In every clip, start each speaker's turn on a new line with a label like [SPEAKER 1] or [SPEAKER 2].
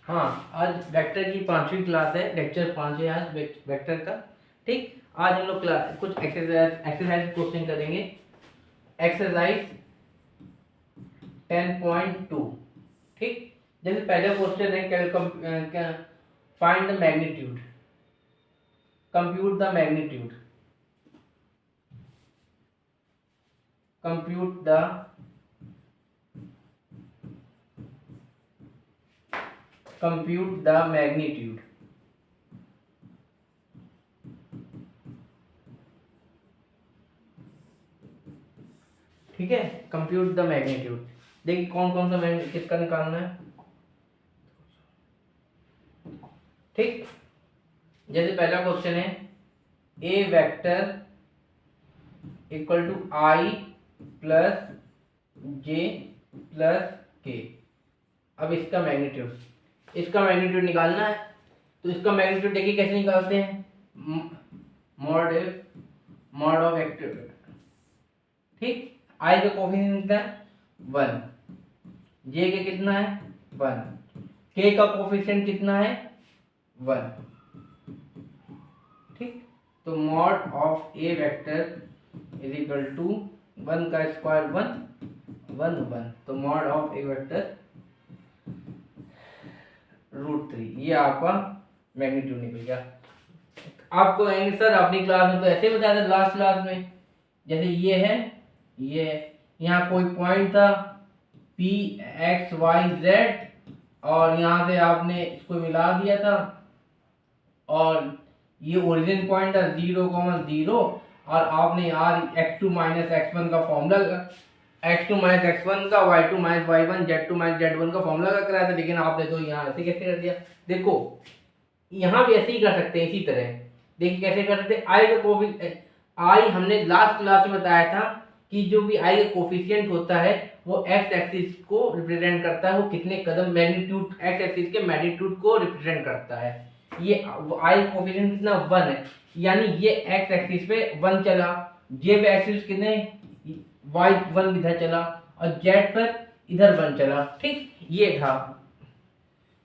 [SPEAKER 1] हाँ, आज वेक्टर की 5वीं क्लास है, लेक्चर 5 है आज वेक्टर का। ठीक, आज हम लोग क्लास कुछ एक्सरसाइज क्वेश्चन करेंगे। एक्सरसाइज 10.2। ठीक, जैसे पहला क्वेश्चन है find the magnitude, compute the magnitude, compute the magnitude. ठीक है, कंप्यूट द मैग्नीट्यूड। देखिए कौन कौन सा किसका निकालना है। ठीक, जैसे पहला क्वेश्चन है A vector equal to i plus j plus k. अब इसका मैग्नीट्यूड निकालना है। तो इसका मैग्नीट्यूड देखिए कैसे निकालते हैं, मॉड ऑफ वेक्टर। ठीक, आई का कोफिशिएंट कितना है 1, जे का कितना है 1, के का कोफिशिएंट कितना है 1। ठीक, तो mod of A vector is equal to 1 का स्क्वायर 1, तो मॉड ऑफ ए वेक्टर √3। ये आपका मैग्नीट्यूड निकल गया। आपको कहेंगे सर अपनी क्लास में तो ऐसे बताया था लास्ट क्लास में, जैसे ये है, ये यहाँ कोई पॉइंट था पी एक्स वाई जेड, और यहाँ से आपने इसको मिला दिया था, और ये ओरिजिन पॉइंट था 0,0, और आपने यार x2 माइनस x1 का फॉर्मूला, x2 माइनस x1 का, y2 minus y1, z2 minus z1 का फॉर्मूला का कराया था। लेकिन आपने तो यहाँ ऐसे कैसे कर दिया। देखो यहाँ भी ऐसे ही कर सकते हैं, इसी तरह देखिए कैसे कर सकते हैं। आई का कोफिशिएंट, आई हमने लास्ट क्लास में बताया था कि जो भी आई का कोफिशिएंट होता है वो एक्स एक्सिस को रिप्रेजेंट करता है, वो कितने कदम मैग्नीट्यूड, एक्स एक्सिस के मैग्नीट्यूड को रिप्रेजेंट करता है। ये आई कोफिशिएंट कितना 1 है, यानी ये एक्स एक्सिस पे 1 चला, जे पे एक्सिस कितने वाई 1 इधर चला, और जेड पर इधर 1 चला। ठीक, ये था।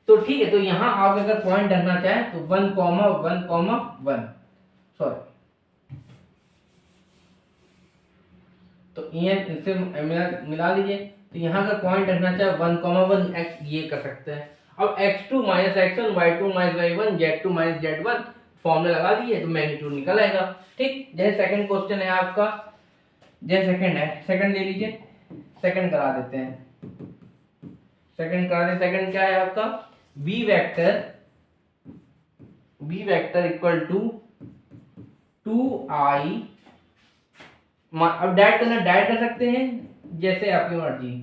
[SPEAKER 1] तो ठीक है, तो यहाँ आप अगर पॉइंट रखना चाहें तो 1,1,1, सॉरी, तो ये इससे मिला लीजिए। तो यहाँ अगर पॉइंट रखना चाहे 1,1 x, ये कर सकते हैं। अब x2 minus x1, y2 minus y1, z2 minus z1 formula लगा दिए तो मैग्नीट्यूड निकल आएगा। ठीक, जैसे सेकंड क्वेश्चन है आपका, जैसे सेकंड ले लीजिए, सेकंड करा देते हैं। सेकंड क्या है आपका, b vector equal to 2i। अब डायरेक्ट कर सकते हैं, जैसे आपकी मर्जी।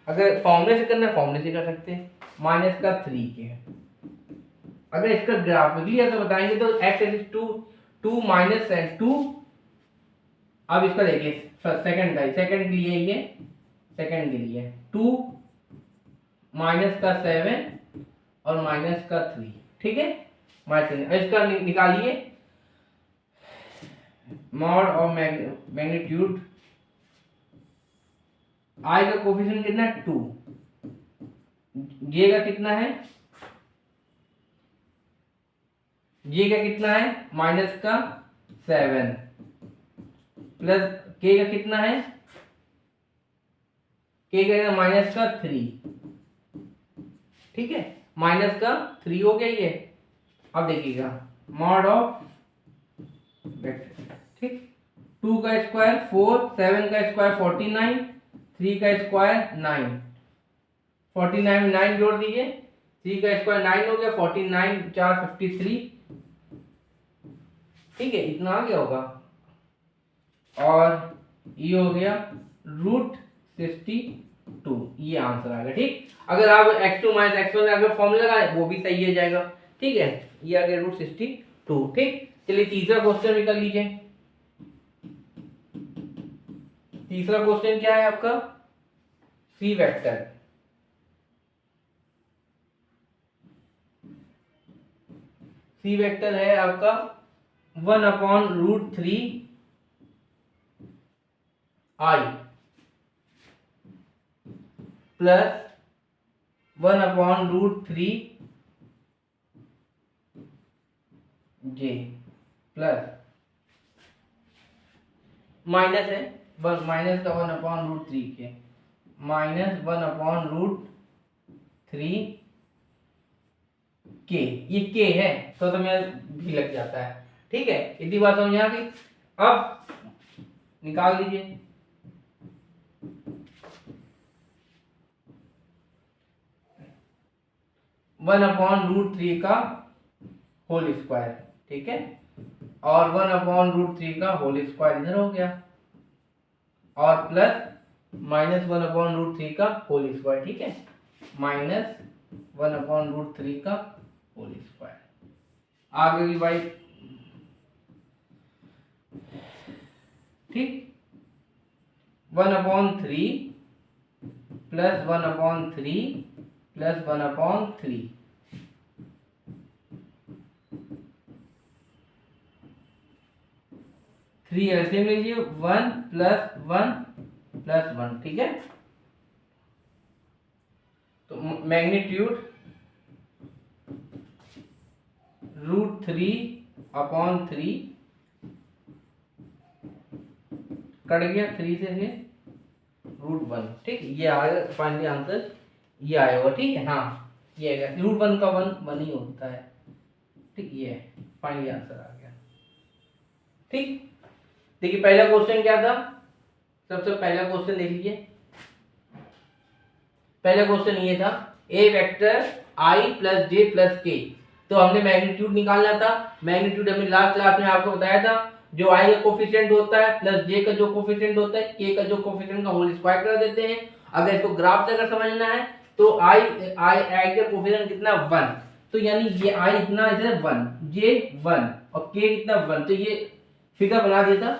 [SPEAKER 1] अगर फॉर्मूले से करना है फॉर्मूले से कर सकते हैं, माइनस का 3 के। अगर इसका ग्राफिकली अगर बताएंगे तो x एक्सिस 2 माइनस 2। अब इसका देखिए सेकंड के लिए, ये सेकंड के लिए 2 माइनस का 7 और माइनस का 3। ठीक है, माइनस इसका निकालिए मॉड ऑफ मैग्नीट्यूड। आई का कोफिशिएंट कितना है 2, जे का कितना है, जे का कितना है माइनस का 7, प्लस के का कितना है, के का माइनस का 3। ठीक है, माइनस का 3 हो गया ये। अब देखिएगा मॉड ऑफ वेक्टर। ठीक, 2 का स्क्वायर 4, 7 का स्क्वायर 49, 3 का स्क्वायर 9, 49 में 9 जोड़ दीजिए, 3 का स्क्वायर 9 हो गया, 49 4 53। ठीक है, इतना आ गया होगा, और ये हो गया √62। ये आंसर आ गया। ठीक, अगर आप x2 माइनस x1 अगर फॉर्मूला लगाए वो भी सही हो जाएगा। ठीक है, ये आ गया √62। ठीक, चलिए तीसरा क्वेश्चन भी कर लीजिए। तीसरा क्वेश्चन क्या है आपका, सी वेक्टर। सी वेक्टर है आपका 1/√3 i plus 1/√3 J plus minus है वन, माइनस का 1/√3 के, -1/√3 के, ये के है तो मेरा भी लग जाता है। ठीक है, इतनी बात समझ आ गई। अब निकाल लीजिए। (1/√3 का होल स्क्वायर, ठीक है, और 1/√3 का होल स्क्वायर इधर हो गया, और प्लस -1/√3 का होल स्क्वायर, ठीक है, -1/√3 का होल स्क्वायर। आगे की भाई ठीक, 1/3 प्लस 1/3 प्लस 1/3, थ्री एलसीएम लीजिए, 1 प्लस 1 प्लस 1, ठीक है। तो मैग्नीट्यूड √3/3 कट गया, 3 से √1, ठीक, ये आएगा फाइनली आंसर, ये आया होगा, ठीक है। हाँ, ये आएगा, √1 का 1 ही होता है, ठीक, ये फाइनली आंसर आ गया। ठीक, देखिए पहला क्वेश्चन क्या था, सबसे पहला क्वेश्चन देख लीजिए। पहला क्वेश्चन ये था, ए वेक्टर आई प्लस जे प्लस के, तो हमने मैग्नीट्यूड निकालना था। मैग्नीट्यूड हमने लास्ट क्लास में आपको बताया था, जो आई का कोफिशिएंट होता है प्लस जे का जो कोफिशिएंट होता है, के का जो कोफिशिएंट का होल स्क्वायर कर देते हैं। अगर इसको ग्राफ से अगर समझना है तो आई का कोफिशिएंट कितना 1, तो यानी ये आई इतना इधर 1, जे 1 और के कितना 1, तो ये फिगर बना देता,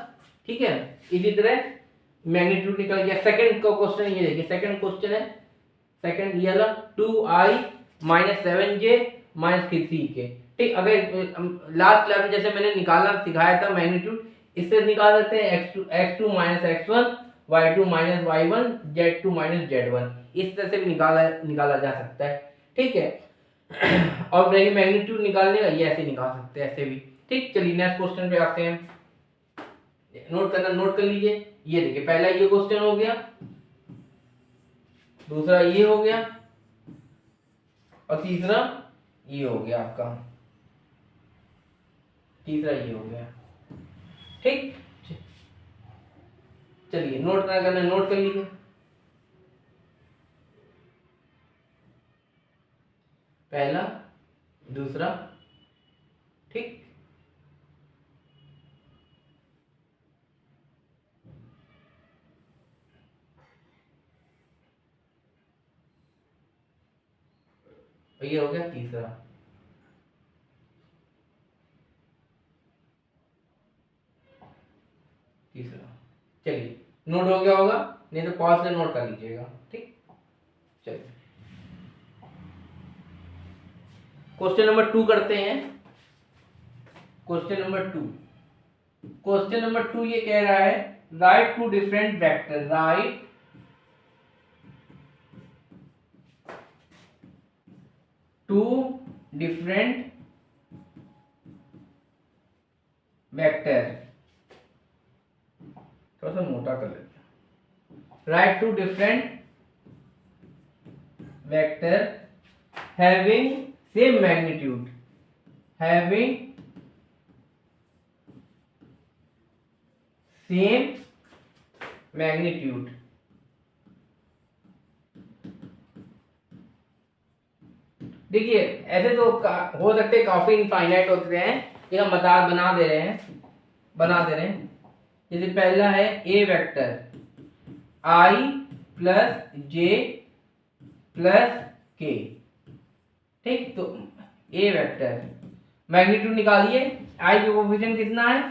[SPEAKER 1] ठीक है। इसी तरह मैग्नीट्यूड निकल गया। सेकंड का क्वेश्चन ये देखिए, सेकंड क्वेश्चन है, सेकंड ये वाला 2i - 7j - 3k, ठीक। अगर लास्ट क्लास में जैसे मैंने निकालना सिखाया था मैग्नीट्यूड, इससे निकाल सकते हैं x2 - x1, y2 - y1, z2 - z1, इस तरह से भी निकाला जा सकता है, ठीक है। और मैग्नीट्यूड निकालने का ये ऐसे निकाल सकते हैं, ऐसे भी, ठीक। चलिए नेक्स्ट क्वेश्चन पे आते हैं। नोट करना, नोट कर लीजिए। ये देखिए पहला ये क्वेश्चन हो गया, दूसरा ये हो गया, और तीसरा ये हो गया आपका, तीसरा ये हो गया, ठीक। चलिए नोट करना, नोट कर लीजिए। पहला, दूसरा, ठीक, और ये हो गया तीसरा, तीसरा। चलिए नोट हो गया होगा, नहीं तो पॉज से नोट कर लीजिएगा, ठीक। चलिए क्वेश्चन नंबर 2 करते हैं। क्वेश्चन नंबर 2, क्वेश्चन नंबर 2 ये कह रहा है, right to different vector, right to different vector, थोड़ा सा मोटा कर लेते हैं। Write to different vector having same magnitude, having same magnitude, देखिए ऐसे तो हो सकते हैं, काफी इनफाइनाइट होते हैं, ये हम बना दे रहे हैं। जैसे पहला है A vector I plus j plus के, ठीक। तो ए वेक्टर मैग्नीट्यूड निकालिए, आई का कोफिशिएंट कितना है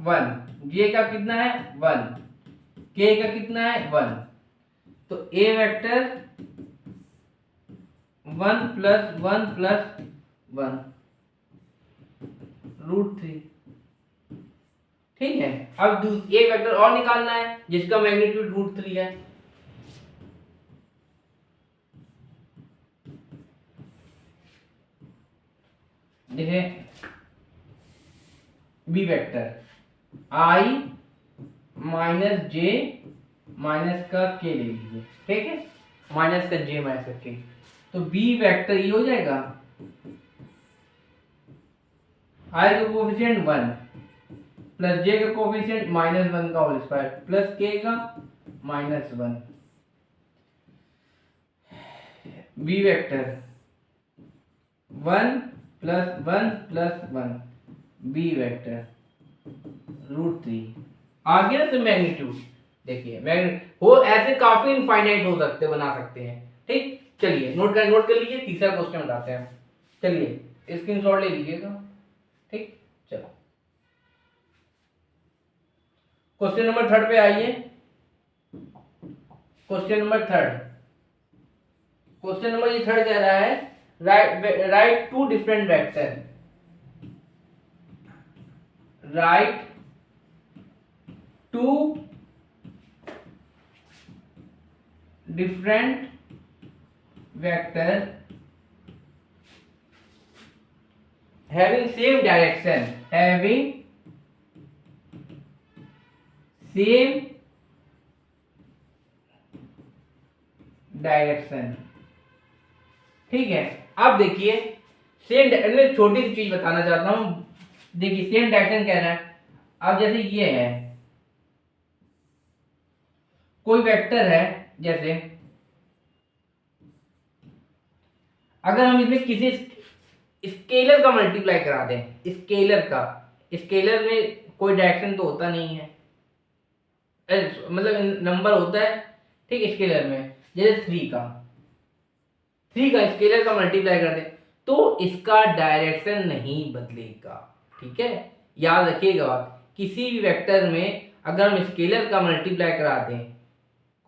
[SPEAKER 1] 1, जे का कितना है 1, के का कितना है 1, तो ए वेक्टर 1 प्लस 1 प्लस 1 √3, ठीक है। अब एक वेक्टर और निकालना है जिसका मैग्नीट्यूड √3 है, देखिए बी वेक्टर आई माइनस जे माइनस का के ले लीजिए, ठीक है, माइनस का जे माइनस का के, तो बी वेक्टर ये हो जाएगा आई का कोफिशिएंट 1 प्लस जे का कोफिशिएंट -1 का होल स्क्वायर प्लस के का -1, b vector 1 plus 1 plus 1 b vector √3 आ गया। तो मैग्नीट्यूड देखिए हो ऐसे काफी इनफाइनाइट हो सकते बना सकते हैं, ठीक। चलिए नोट कर लीजिए, तीसरा क्वेश्चन बताते हैं। चलिए स्क्रीनशॉट ले लीजिएगा, ठीक। चलो क्वेश्चन नंबर 3 पे आइए। क्वेश्चन नंबर 3 कह रहा है right to different vector, right to different vector having same direction, ठीक है। अब देखिए मैं छोटी सी चीज बताना चाहता हूं, देखिए सेम डायरेक्शन कह रहा है। अब जैसे ये है कोई वेक्टर है, जैसे अगर हम इसमें किसी स्केलर का मल्टीप्लाई करा दें, स्केलर में कोई डायरेक्शन तो होता नहीं है, मतलब नंबर होता है, ठीक। स्केलर में जैसे 3 का स्केलर का मल्टीप्लाई कर दें तो इसका डायरेक्शन नहीं बदलेगा, ठीक है। याद रखिएगा बात, किसी भी वेक्टर में अगर हम स्केलर का मल्टीप्लाई करा दें,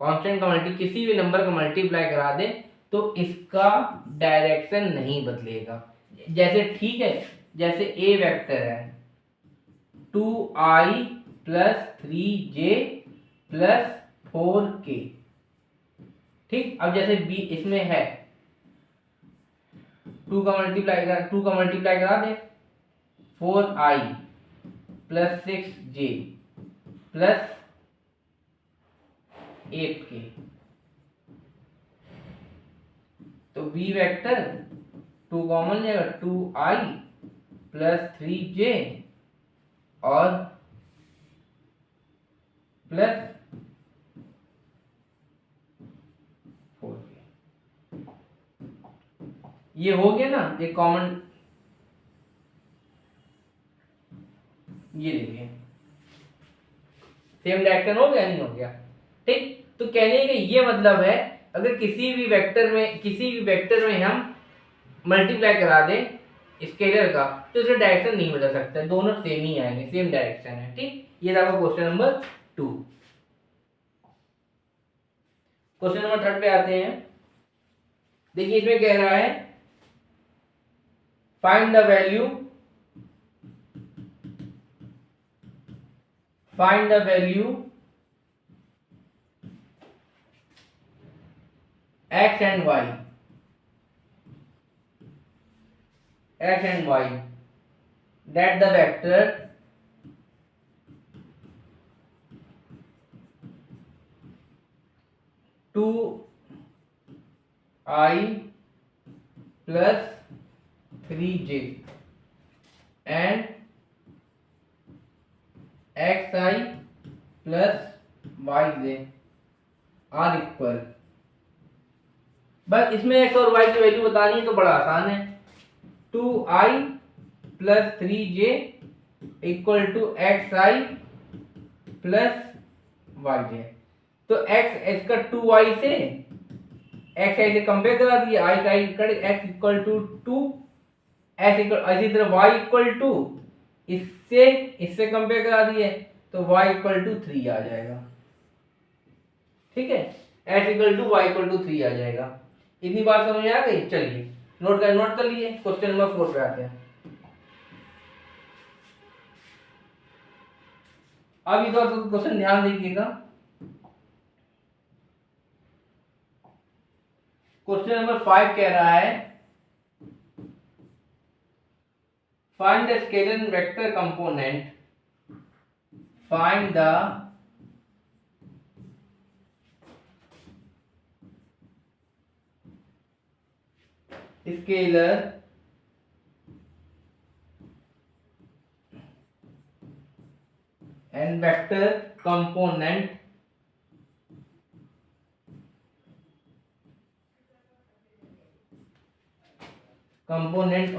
[SPEAKER 1] कांस्टेंट का किसी भी नंबर का मल्टीप्लाई करा दें तो इसका डायरेक्शन नहीं बदलेगा। जैसे ठीक है, जैसे ए वेक्टर है 2i plus 3j plus 4k, ठीक। अब जैसे बी इसमें है 2 का मल्टीप्लाई करा दे 4i plus 6j plus 8k, तो बी वेक्टर 2 कॉमन जाएगा 2i प्लस 3j और प्लस 4k, ये हो गया ना, ये कॉमन, ये देखिए सेम डायरेक्शन हो गया नहीं हो गया, ठीक। तो कहने का ये मतलब है अगर किसी भी वेक्टर में हम मल्टीप्लाई करा दें स्केलर का तो इसका डायरेक्शन नहीं बदल सकता, दोनों सेम ही आएंगे, सेम डायरेक्शन है, ठीक। ये था क्वेश्चन नंबर 2। क्वेश्चन नंबर 3 पे आते हैं। देखिए इसमें कह रहा है find the value x and y that the vector two I plus 3j and xi plus yj are equal. बस इसमें x और y की वैल्यू बतानी है तो बड़ा आसान है, 2i plus 3j equal to xi plus yj। तो x इसका 2i से xi से कंपेयर करा दिया, i का x equal to 2, s equal, इसी तरह y इक्वल टू इससे कंपेयर करा दिए तो y इक्वल टू 3 आ जाएगा, ठीक है। s equal to y equal to 3 आ जाएगा। इतनी बात समझ में आ गई। चलिए नोट कर लीजिए। क्वेश्चन नंबर 4 पे आते हैं। अब इधर तो क्वेश्चन ध्यान दीजिएगा। क्वेश्चन नंबर 5 कह रहा है find the scalar vector component find the scalar and vector component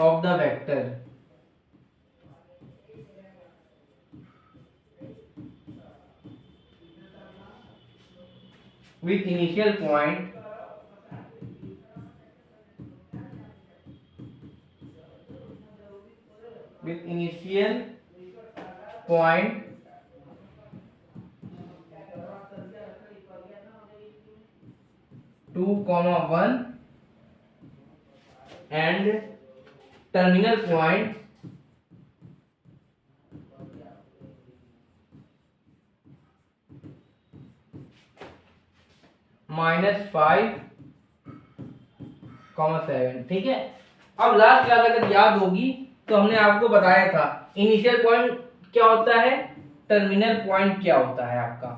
[SPEAKER 1] of the vector with initial point point 2, 1 and terminal point -5, 7। ठीक है। अब लास्ट क्लास अगर याद होगी तो हमने आपको बताया था इनिशियल पॉइंट क्या होता है, टर्मिनल पॉइंट क्या होता है आपका।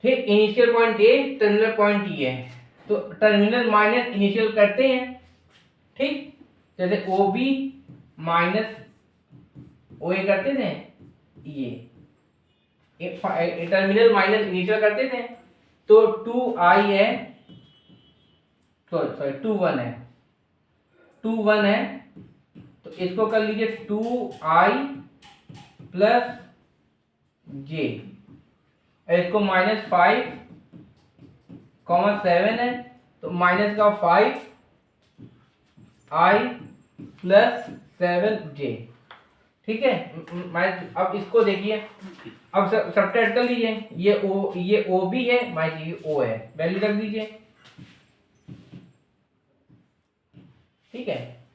[SPEAKER 1] ठीक, initial point A, terminal point ई है, तो टर्मिनल माइनस इनिशियल करते हैं। ठीक, जैसे ओ बी माइनस ओ ए करते थे, ये टर्मिनल माइनस इनिशियल करते थे, तो 2i है, सॉरी 2 1 है, 2 1 है, तो इसको कर लीजिए 2i प्लस जे, इसको -5, 7 है, तो माइनस का 5i प्लस 7j। ठीक है। अब इसको देखिए, अब सब्ट्रैक्ट कर लीजिए, ये ओ बी है माइनस ये ओ है, वैल्यू रख दीजिए। ठीक है,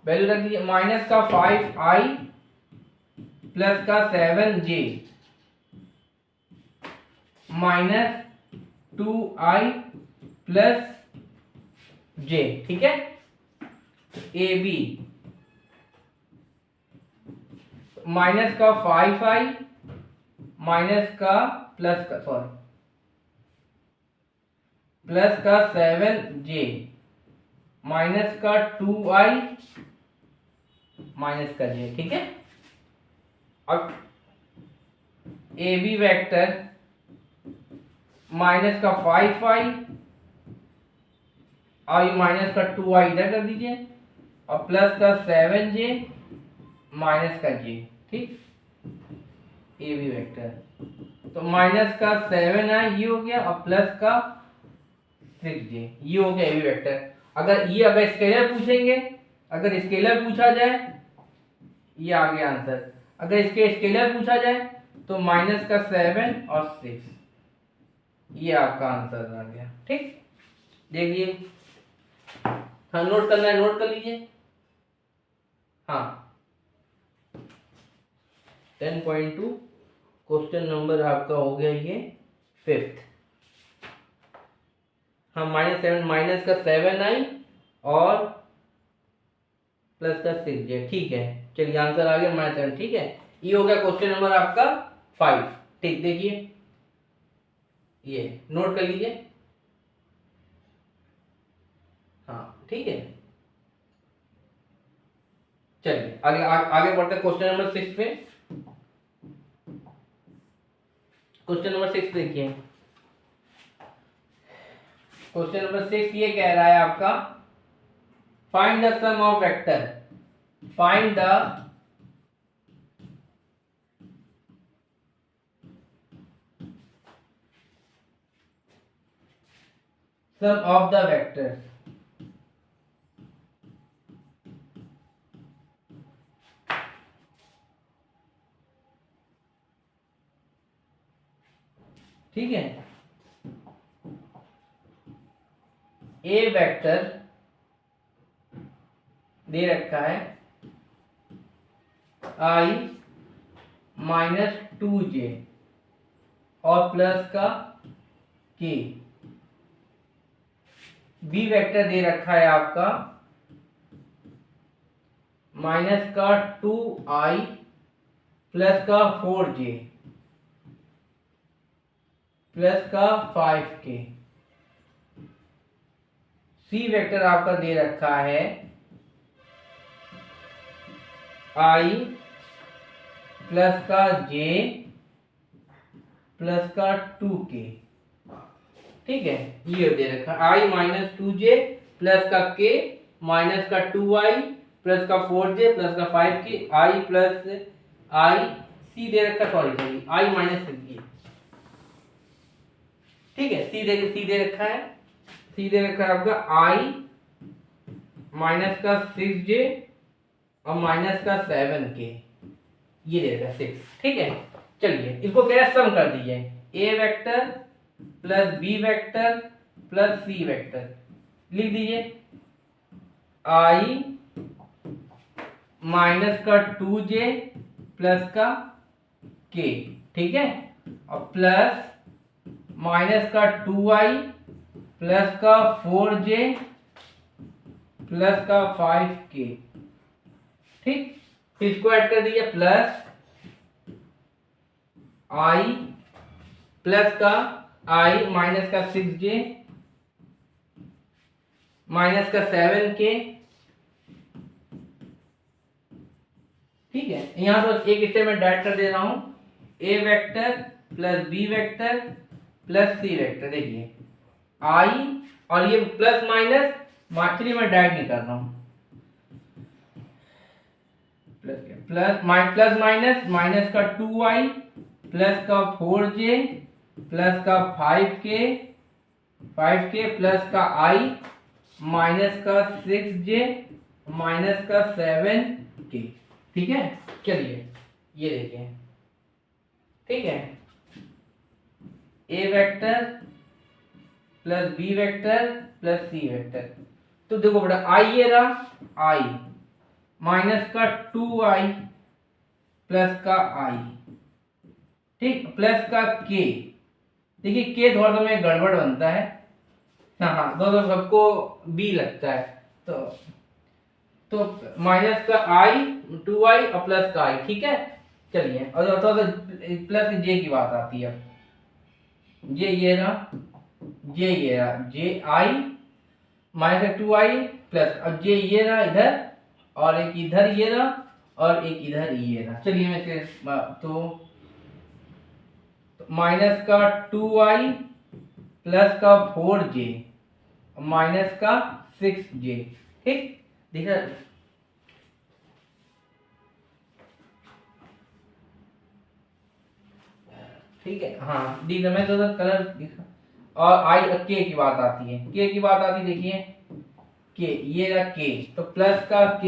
[SPEAKER 1] वैल्यू रख दीजिए, माइनस का 5i प्लस का 7j minus 2i plus j। ठीक है, ए बी माइनस का 5i माइनस का प्लस का प्लस का 7j माइनस का 2i माइनस का j। ठीक है। अब ए बी वेक्टर माइनस का 5i और माइनस का 2i इधर कर दीजिए, और प्लस का 7j माइनस का j। ठीक, ए बी वेक्टर, तो माइनस का 7i ये हो गया, और प्लस का 6j ये हो गया ए बी वेक्टर। अगर स्केलर पूछेंगे, अगर स्केलर पूछा जाए, ये आ गया आंसर। अगर इसके स्केलर पूछा जाए तो माइनस का 7 और 6, ये आपका आंसर आ गया। ठीक, देखिए, हाँ नोट करना है नोट कर लीजिए। हाँ 10.2 क्वेश्चन नंबर आपका हो गया ये 5th। हाँ माइनस का 7i और प्लस का 6j। ठीक है, चलिए आंसर आ गया -7। ठीक है, ये हो गया क्वेश्चन नंबर आपका 5। ठीक, देखिए ये नोट कर लीजिए। हाँ ठीक है, चलिए आगे बढ़ते हैं क्वेश्चन नंबर 6 पे। क्वेश्चन नंबर 6 देखिए, क्वेश्चन नंबर 6 ये कह रहा है आपका, find the sum of vector, find the sum of the vector. ठीक है, ए वेक्टर दे रखा है i -2j और प्लस का k। बी वेक्टर दे रखा है आपका माइनस का 2i प्लस का 4j प्लस का 5k। सी वेक्टर आपका दे रखा है i प्लस का j प्लस का 2k। ठीक है, ये दे रखा है i माइनस 2j प्लस का k माइनस का 2i प्लस का 4j प्लस का 5k i plus i c दे रखा, सॉरी i माइनस 6j। ठीक है, c दे रखा है, c दे रखा है आपका i माइनस का 6j और माइनस का 7k, ये दे रखा 6। ठीक है, चलिए इसको क्या सम कर दीजिए, a vector plus b vector plus c vector लिख दीजिए। i माइनस का 2j प्लस का k। ठीक है, और प्लस माइनस का 2i प्लस का 4j प्लस का 5k। ठीक, फिर इसको ऐड कर दीजिए, प्लस i प्लस का i माइनस का 6j माइनस का 7k। ठीक है, यहां तो एक स्टेप में डायरेक्ट कर दे रहा हूं, a vector plus b vector plus c vector. देखिए i और ये प्लस माइनस मात्रा में डायरेक्ट नहीं कर रहा हूं, प्लस माइनस माइनस का 2i प्लस का 4j प्लस का 5k प्लस का i माइनस का 6j माइनस का 7k। ठीक है, चलिए ये देखिए। ठीक है, a vector plus b vector plus c vector, तो देखो बेटा i ये रहा, i माइनस का 2i प्लस का i। ठीक, प्लस का k। देखिए k थोड़ा सा में गड़बड़ बनता है, हाँ दोनों सबको b लगता है, तो माइनस का i 2i और प्लस का i। ठीक है, चलिए और थोड़ा सा प्लस j की बात आती है। ये रहा j i माइनस का 2i प्लस, अब j ये रहा इधर और एक इधर ये रहा और एक इधर ये रहा। चलिए मैं तो माइनस का 2i प्लस का 4j माइनस का 6j। ठीक, दिख रहा, ठीक है, हाँ दिख रहा, मैं तो कलर दिखा। और i k की बात आती है, k की बात आती है, देखिए k ये रहा k, तो प्लस का k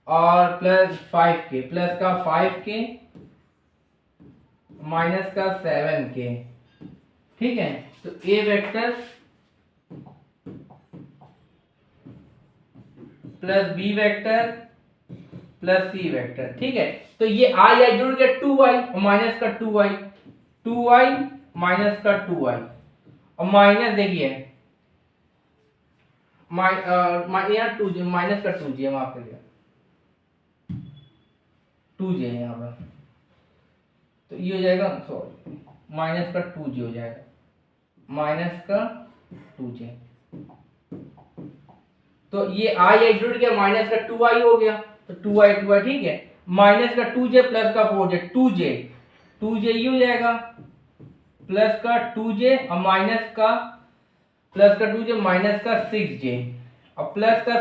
[SPEAKER 1] और प्लस 5k प्लस का 5k माइनस का 7k। ठीक है, तो a vector plus b vector plus c vector. ठीक है, तो ये i जुड़ गया 2i और माइनस का 2i माइनस का 2i और माइनस देखिए यहाँ 2j माइनस का 2j माफ करिए 2j है यहाँ पर, तो ये हो जाएगा, सॉरी माइनस का 2j हो जाएगा, माइनस का 2j। तो ये i जुड़ गया, माइनस का 2i हो गया, तो 2i। ठीक है, माइनस का 2j प्लस का 4j 2j ये हो जाएगा, प्लस का 2j और माइनस का प्लस का 2j माइनस का 6j और प्लस का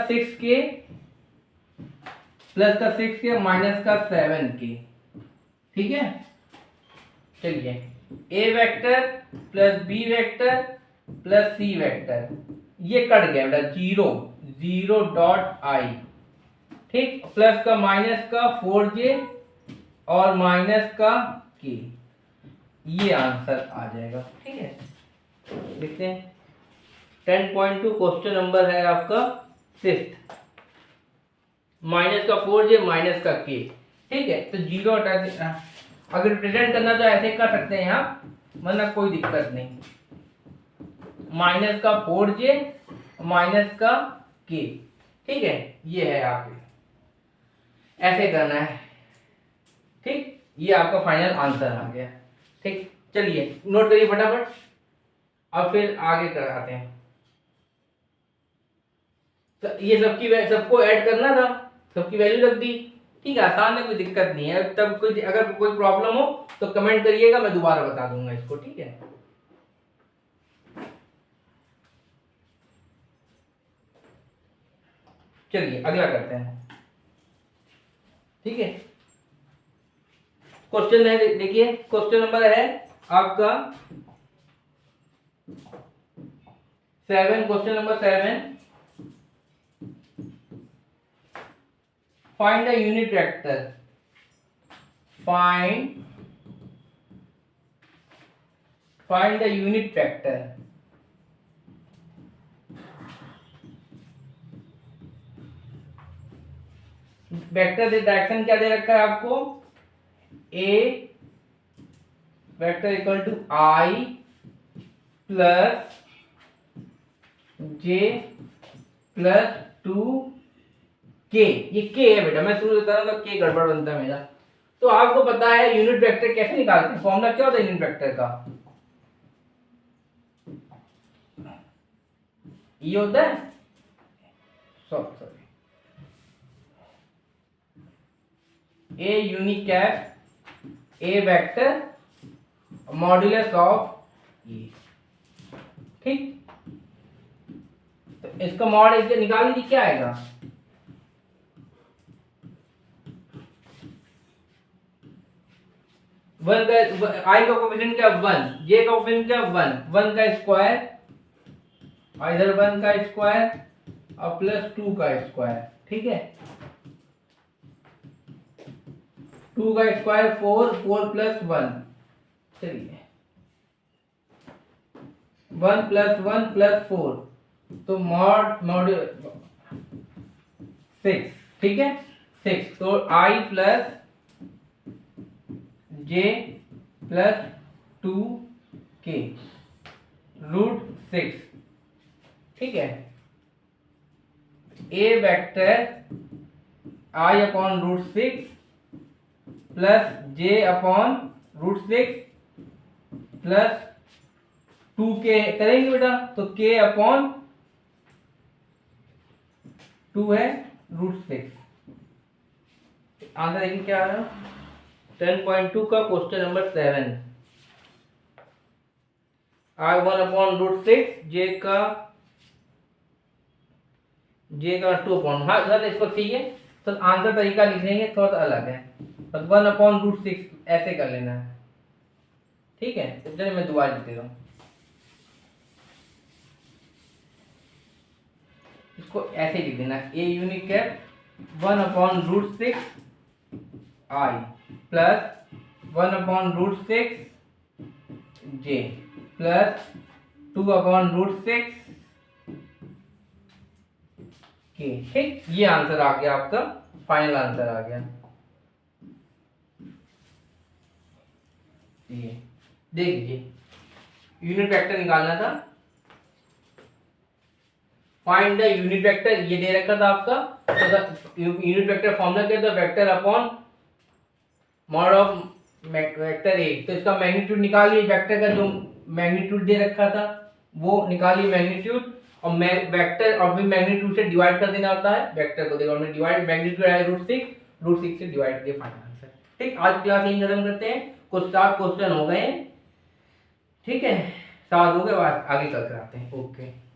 [SPEAKER 1] 6k माइनस का 7k। ठीक है, चलिए a vector plus b vector plus c vector ये कट गया बेटा, 0.i। ठीक, प्लस का माइनस का 4j और माइनस का k, ये आंसर आ जाएगा। ठीक है, लिखते हैं 10.2 क्वेश्चन नंबर है आपका 6th, माइनस का 4j माइनस का k। ठीक है, तो 0 हटा दे, अगर रिप्रेजेंट करना तो ऐसे कर सकते हैं आप, मतलब कोई दिक्कत नहीं, माइनस का 4j माइनस का k। ठीक है, ये है आपके, ऐसे करना है। ठीक, ये आपका फाइनल आंसर आ गया। ठीक, चलिए नोट करिए फटाफट, अब फिर आगे कराते हैं। तो ये सबको ऐड करना था, सबकी वैल्यू रख दी, ठीक है, आसान है, कोई दिक्कत नहीं है। तब कोई अगर कोई प्रॉब्लम हो तो कमेंट करिएगा, मैं दोबारा बता दूंगा इसको, ठीक है। चलिए अगला करते हैं, ठीक है। क्वेश्चन है, देखिए क्वेश्चन नंबर है आपका 7, question number 7, find the unit vector, find the unit vector. Vector direction क्या दे रखा है आपको, A vector equal to i plus j plus 2 k, ये के है बेटा, मैं शुरू बता रहा था के गड़बड़ बनता है मेरा। तो आपको पता है यूनिट वेक्टर कैसे निकालते हैं, फॉर्मूला क्या होता है यूनिट वेक्टर का, ये होता है, sorry A unit cap A vector modulus of A, ठीक। तो इसका मॉड इसके निकाल लीजिए, क्या आएगा, वन का आई का कोएफिशिएंट क्या 1, जे का कोएफिशिएंट क्या 1, 1 का स्क्वायर, इधर 1 का स्क्वायर और प्लस 2 का स्क्वायर, ठीक है। 2 का स्क्वायर 4, 4 प्लस 1, चलिए 1 प्लस 1 प्लस 4, तो मॉड 6, ठीक है 6, तो आई प्लस जे प्लस 2 के रूट 6, ठीक है। A vector i upon root 6 plus j upon root 6 plus 2 k करेंगे बेटा, तो के अपॉन 2 है रूट 6। आंसर देखिए क्या है 10.2 का क्वेश्चन नंबर 7, आई 1 अपॉन रूट 6, जे का 2 अपॉन, हाँ सर इसको ठीक है, तो आंसर तरीका लिखेंगे थोड़ा सा अलग है, तो 1 अपॉन रूट 6 ऐसे कर लेना है, ठीक है। तो चलिए मैं दोबारा लिख देता हूँ, इसको ऐसे लिख देना, a unit cap 1 upon root 6 I plus 1 upon root 6 J plus 2 upon root 6 के, ठीक। ये आंसर आ गया आपका, फाइनल आंसर आ गया। ये देख लीजिए, यूनिट वेक्टर निकालना था, फाइंड द यूनिट वेक्टर ये दे रखा था आपका, तो यूनिट वेक्टर फॉर्मूला क्या था, vector upon mod of vector A, तो इसका मैग्नीट्यूड निकालिए, वेक्टर का जो मैग्नीट्यूड दे रखा था वो निकालिए मैग्नीट्यूड, और वेक्टर और भी मैग्नीट्यूड से डिवाइड कर देना होता है, वेक्टर को देखो हमने डिवाइड, मैग्नीट्यूड है रूट 6 से डिवाइड किया, फाइनल आंसर, ठीक। आज क्लास यही खत्म करते हैं, कुछ 7 क्वेश्चन हो गए, ठीक है, 7 हो गए, आगे कल कराते हैं, ओके।